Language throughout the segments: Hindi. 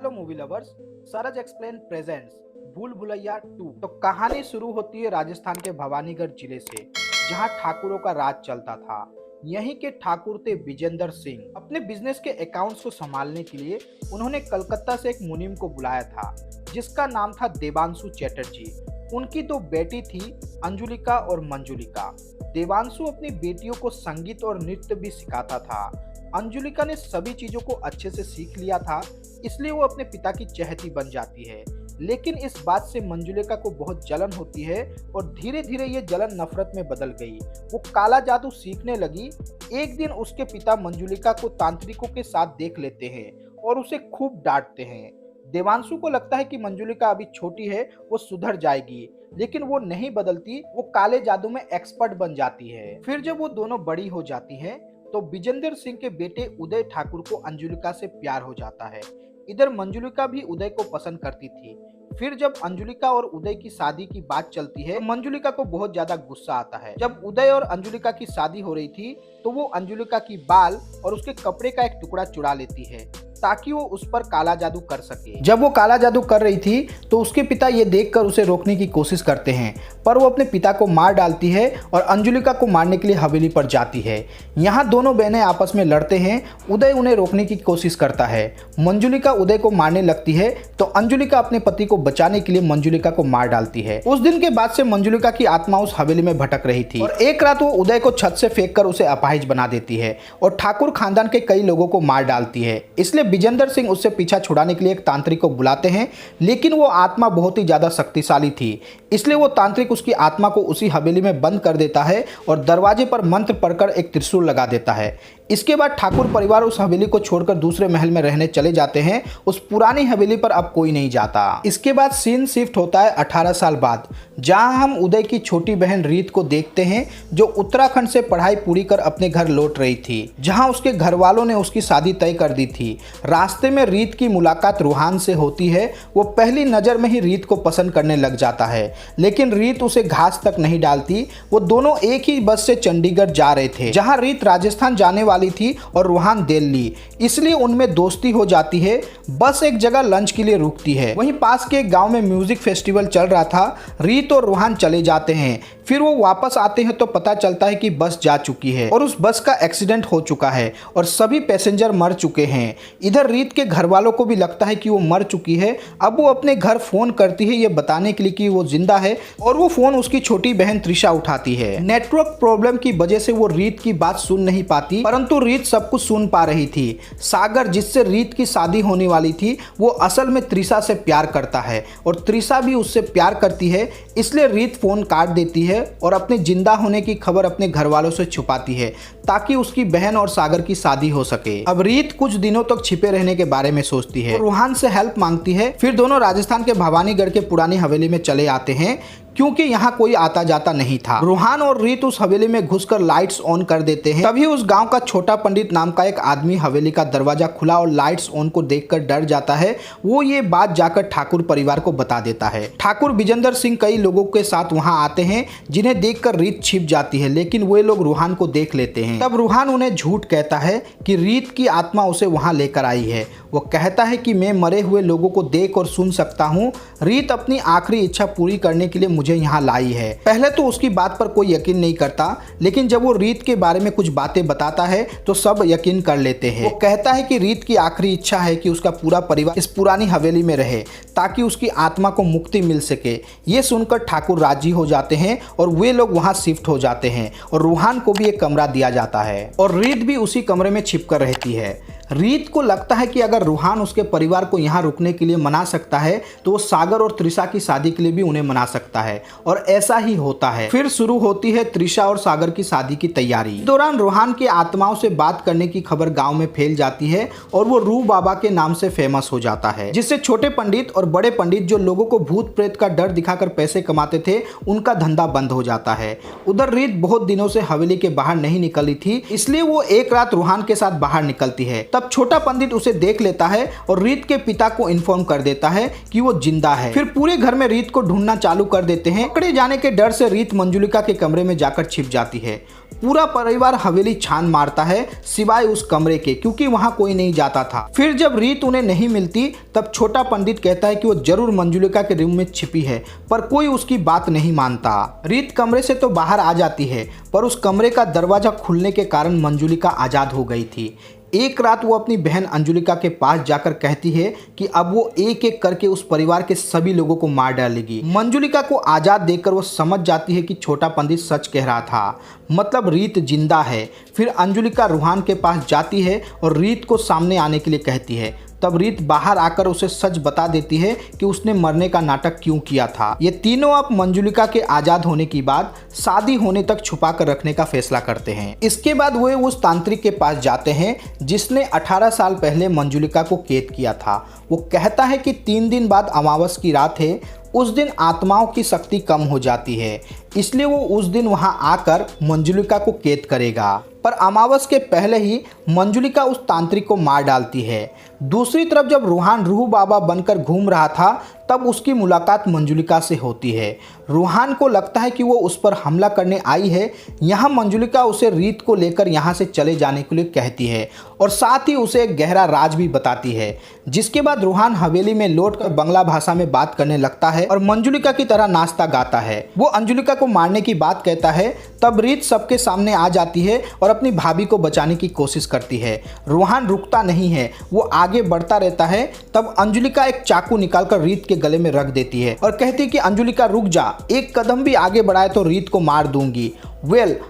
Hello movie lovers, Suraj explain presents भूल भुलैया 2। तो कहानी शुरू होती है राजस्थान के भवानीगढ़ जिले से, जहां ठाकुरों का राज चलता था। यहीं के ठाकुर थे विजेंद्र सिंह। अपने बिजनेस के अकाउंट्स को संभालने के लिए उन्होंने कलकत्ता से एक मुनीम को बुलाया था, जिसका नाम था देवांशु चैटर्जी। उनकी दो बेटी थी, अंजुलिका और मंजुलिका। देवांशु अपनी बेटियों को संगीत और नृत्य भी सिखाता था। अंजुलिका ने सभी चीजों को अच्छे से सीख लिया था, इसलिए वो अपने पिता की चहेती बन जाती है। लेकिन इस बात से मंजुलिका को बहुत जलन होती है और धीरे धीरे ये जलन नफरत में बदल गई। वो काला जादू सीखने लगी। एक दिन उसके पिता मंजुलिका को तांत्रिकों के साथ देख लेते हैं और उसे खूब डांटते हैं। देवांशु को लगता है कि मंजुलिका अभी छोटी है, वो सुधर जाएगी, लेकिन वो नहीं बदलती। वो काले जादू में एक्सपर्ट बन जाती है। फिर जब वो दोनों बड़ी हो जाती हैं, तो विजेंद्र सिंह के बेटे उदय ठाकुर को अंजुलिका से प्यार हो जाता है। इधर मंजुलिका भी उदय को पसंद करती थी। फिर जब अंजुलिका और उदय की शादी की बात चलती है, तो मंजुलिका को बहुत ज्यादा गुस्सा आता है। जब उदय और अंजुलिका की शादी हो रही थी, तो वो अंजुलिका की बाल और उसके कपड़े का एक टुकड़ा चुरा लेती है, ताकि वो उस पर काला जादू कर सके। जब वो काला जादू कर रही थी, तो उसके पिता ये देखकर उसे रोकने की कोशिश करते हैं, पर वो अपने पिता को मार डालती है और अंजुलिका को मारने के लिए हवेली पर जाती है। यहाँ दोनों बहनें आपस में लड़ते हैं। उदय उन्हें रोकने की कोशिश करता है। मंजुलिका उदय को मारने लगती है, तो अंजुलिका अपने पति को बचाने के लिए मंजुलिका को मार डालती है। उस दिन के बाद से मंजुलिका की आत्मा उस हवेली में भटक रही थी और एक रात वो उदय को छत से फेंककर उसे अपाहिज बना देती है और ठाकुर खानदान के कई लोगों को मार डालती है। इसलिए विजेंद्र सिंह उससे पीछा छुड़ाने के लिए एक तांत्रिक को बुलाते हैं, लेकिन वो आत्मा बहुत ही ज्यादा शक्तिशाली थी। इसलिए वो तांत्रिक उसकी आत्मा को उसी हवेली में बंद कर देता है और दरवाजे पर मंत्र पढ़कर एक त्रिशूल लगा देता है। इसके बाद ठाकुर परिवार उस हवेली को छोड़कर दूसरे महल में रहने चले जाते हैं। उस पुरानी हवेली पर अब कोई नहीं जाता। इसके बाद सीन शिफ्ट होता है 18 साल बाद, जहां हम उदय की छोटी बहन रीत को देखते हैं, जो उत्तराखंड से पढ़ाई पूरी कर अपने घर लौट रही थी, जहां उसके घर वालों ने उसकी शादी तय कर दी थी। रास्ते में रीत की मुलाकात रूहान से होती है। वो पहली नजर में ही रीत को पसंद करने लग जाता है, लेकिन रीत उसे घास तक नहीं डालती। वो दोनों एक ही बस से चंडीगढ़ जा रहे थे, जहां रीत राजस्थान जाने वाली थी और रूहान दिल्ली, इसलिए उनमें दोस्ती हो जाती है। बस एक जगह लंच के लिए रुकती है। वहीं पास के एक गांव में म्यूजिक फेस्टिवल चल रहा था। रीत और रूहान चले जाते हैं। फिर वो वापस आते हैं तो पता चलता है कि बस जा चुकी है और उस बस का एक्सीडेंट हो चुका है और सभी पैसेंजर मर चुके हैं। इधर रीत के घर वालों को भी लगता है कि वो मर चुकी है। अब वो अपने घर फोन करती है ये बताने के लिए कि वो जिंदा है, और वो फोन उसकी छोटी बहन त्रिशा उठाती है। नेटवर्क प्रॉब्लम की वजह से वो रीत की बात सुन नहीं पाती, परंतु रीत सब कुछ सुन पा रही थी। सागर, जिससे रीत की शादी होने वाली थी, वो असल में त्रिशा से प्यार करता है और त्रिशा भी उससे प्यार करती है। इसलिए रीत फोन काट देती है और अपने जिंदा होने की खबर अपने घर वालों से छुपाती है, ताकि उसकी बहन और सागर की शादी हो सके। अब रीत कुछ दिनों तक छिपे रहने के बारे में सोचती है, रूहान से हेल्प मांगती है। फिर दोनों राजस्थान के भवानीगढ़ के पुरानी हवेली में चले आते हैं, क्योंकि यहाँ कोई आता जाता नहीं था। रूहान और रीत उस हवेली में घुसकर लाइट्स ऑन कर देते हैं। तभी उस गांव का छोटा पंडित नाम का एक आदमी हवेली का दरवाजा खुला और लाइट्स ऑन को देखकर डर जाता है। वो ये बात जाकर ठाकुर परिवार को बता देता है। ठाकुर विजेंद्र सिंह कई लोगों के साथ वहां आते हैं, जिन्हें देखकर रीत छिप जाती है, लेकिन वे लोग रूहान को देख लेते हैं। तब रूहान उन्हें झूठ कहता है कि रीत की आत्मा उसे वहां लेकर आई है। वो कहता है कि मैं मरे हुए लोगों को देख और सुन सकता हूँ। रीत अपनी आखिरी इच्छा पूरी करने के लिए मुझे यहाँ लाई है। पहले तो उसकी बात पर कोई यकीन नहीं करता, लेकिन जब वो रीत के बारे में कुछ बातें बताता है तो सब यकीन कर लेते हैं। वो कहता है कि रीत की आखिरी इच्छा है कि उसका पूरा परिवार इस पुरानी हवेली में रहे, ताकि उसकी आत्मा को मुक्ति मिल सके। ये सुनकर ठाकुर राजी हो जाते हैं और वे लोग वहाँ शिफ्ट हो जाते हैं और रूहान को भी एक कमरा दिया जाता है और रीत भी उसी कमरे में छिपकर रहती है। रीत को लगता है कि अगर रूहान उसके परिवार को यहाँ रुकने के लिए मना सकता है, तो वो सागर और त्रिशा की शादी के लिए भी उन्हें मना सकता है, और ऐसा ही होता है। फिर शुरू होती है त्रिशा और सागर की शादी की तैयारी। इस दौरान रूहान की आत्माओं से बात करने की खबर गांव में फैल जाती है और वो रू बाबा के नाम से फेमस हो जाता है, जिससे छोटे पंडित और बड़े पंडित जो लोगों को भूत प्रेत का डर दिखाकर पैसे कमाते थे, उनका धंधा बंद हो जाता है। उधर रीत बहुत दिनों से हवेली के बाहर नहीं निकली थी, इसलिए वो एक रात रूहान के साथ बाहर निकलती है। तब छोटा पंडित उसे देख लेता है और रीत के पिता को इन्फॉर्म कर देता है कि वो जिंदा है। फिर पूरे घर में रीत को ढूंढना चालू कर देते हैं। पकड़े जाने के डर से रीत मंजुलिका के कमरे में जाकर छिप जाती है। पूरा परिवार हवेली छान मारता है सिवाय उस कमरे के, क्योंकि वहां कोई नहीं जाता था। फिर जब रीत उन्हें नहीं मिलती तब छोटा पंडित कहता है कि वो जरूर मंजुलिका के रूम में छिपी है, पर कोई उसकी बात नहीं मानता। रीत कमरे से तो बाहर आ जाती है, पर उस कमरे का दरवाजा खुलने के कारण मंजुलिका आजाद हो गई थी। एक रात वो अपनी बहन अंजुलिका के पास जाकर कहती है कि अब वो एक एक करके उस परिवार के सभी लोगों को मार डालेगी। मंजुलिका को आज़ाद देखकर वो समझ जाती है कि छोटा पंडित सच कह रहा था, मतलब रीत जिंदा है। फिर अंजुलिका रूहान के पास जाती है और रीत को सामने आने के लिए कहती है। तब रीत बाहर आकर उसे सच बता देती है कि उसने मरने का नाटक क्यों किया था। ये तीनों अब मंजुलिका के आज़ाद होने की बात शादी होने तक छुपा कर रखने का फैसला करते हैं। इसके बाद वे उस तांत्रिक के पास जाते हैं जिसने 18 साल पहले मंजुलिका को कैद किया था। वो कहता है कि 3 दिन बाद अमावस की रात है, उस दिन आत्माओं की शक्ति कम हो जाती है, इसलिए वो उस दिन वहां आकर मंजुलिका को कैद करेगा। पर अमावस के पहले ही मंजुलिका उस तांत्रिक को मार डालती है। दूसरी तरफ जब रूहान रूह बाबा बनकर घूम रहा था तब उसकी मुलाकात मंजुलिका से होती है। रूहान को लगता है कि वो उस पर हमला करने आई है। यहाँ मंजुलिका उसे रीत को लेकर यहाँ से चले जाने के लिए कहती है और साथ ही उसे एक गहरा राज भी बताती है। जिसके बाद रूहान हवेली में लौटकर बंगला भाषा में बात करने लगता है और मंजुलिका की तरह नाचता गाता है। वो अंजुलिका को मारने की बात कहता है, तब रीत सबके सामने आ जाती है और अपनी भाभी को बचाने की कोशिश करती है। रूहान रुकता नहीं है, वो आगे बढ़ता रहता है। तब अंजुलिका एक चाकू निकालकर रीत के गले में रख देती है और कहती है कि अंजुलिका रुक जा, एक कदम भी आगे बढ़ाए तो रीत को मार दूंगी।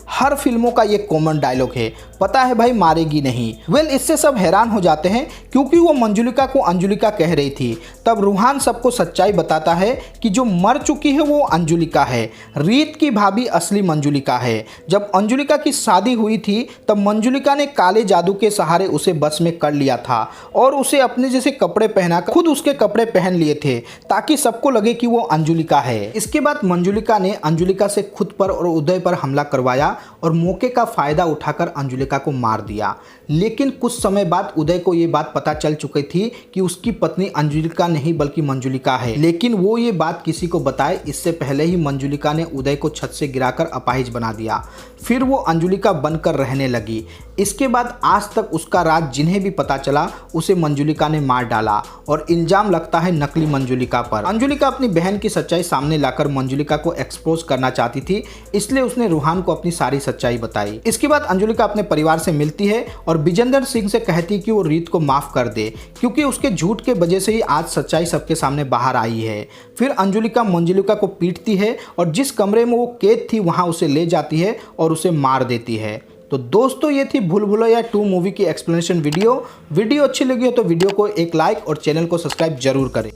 हर फिल्मों का ये कॉमन डायलॉग है, पता है भाई मारेगी नहीं। इससे सब हैरान हो जाते हैं क्योंकि वो मंजुलिका को अंजुलिका कह रही थी। तब रूहान सबको सच्चाई बताता है कि जो मर चुकी है वो अंजुलिका है, रीत की भाभी असली मंजुलिका है। जब अंजुलिका की शादी हुई थी तब मंजुलिका ने काले जादू के सहारे उसे बस में कर लिया था और उसे अपने जैसे कपड़े पहनाकर खुद उसके कपड़े पहन लिए थे ताकि सबको लगे कि वो अंजुलिका है। इसके बाद मंजुलिका ने अंजुलिका से खुद पर और उदय पर हमला करवाया और मौके का फायदा उठाकर अंजुलिका को मार दिया। लेकिन कुछ समय बाद उदय को ये बात पता चल चुकी थी कि उसकी पत्नी अंजुलिका नहीं बल्कि मंजुलिका है, लेकिन वो ये बात किसी को बताए इससे पहले ही मंजुलिका ने उदय को छत से गिराकर अपाहिज बना दिया। फिर वो अंजुलिका बनकर रहने लगी। इसके बाद आज तक उसका राज जिन्हें भी पता चला उसे मंजुलिका ने मार डाला और इल्जाम लगता है नकली मंजुलिका पर। अंजुलिका अपनी बहन की सच्चाई सामने लाकर मंजुलिका को एक्सपोज करना चाहती थी, इसलिए उसने रूहान को अपनी सारी सच्चाई बताई। इसके बाद अंजुलिका अपने परिवार से मिलती है और विजेंद्र सिंह से कहती कि वो रीत को माफ कर दे क्योंकि उसके झूठ के वजह से ही आज सच्चाई सबके सामने बाहर आई है। फिर अंजुलिका मंजुलिका को पीटती है और जिस कमरे में वो कैद थी वहां उसे ले जाती है और उसे मार देती है। तो दोस्तों ये थी भूल भुलैया 2 मूवी की एक्सप्लेनेशन वीडियो अच्छी लगी हो तो वीडियो को एक लाइक और चैनल को सब्सक्राइब जरूर करें।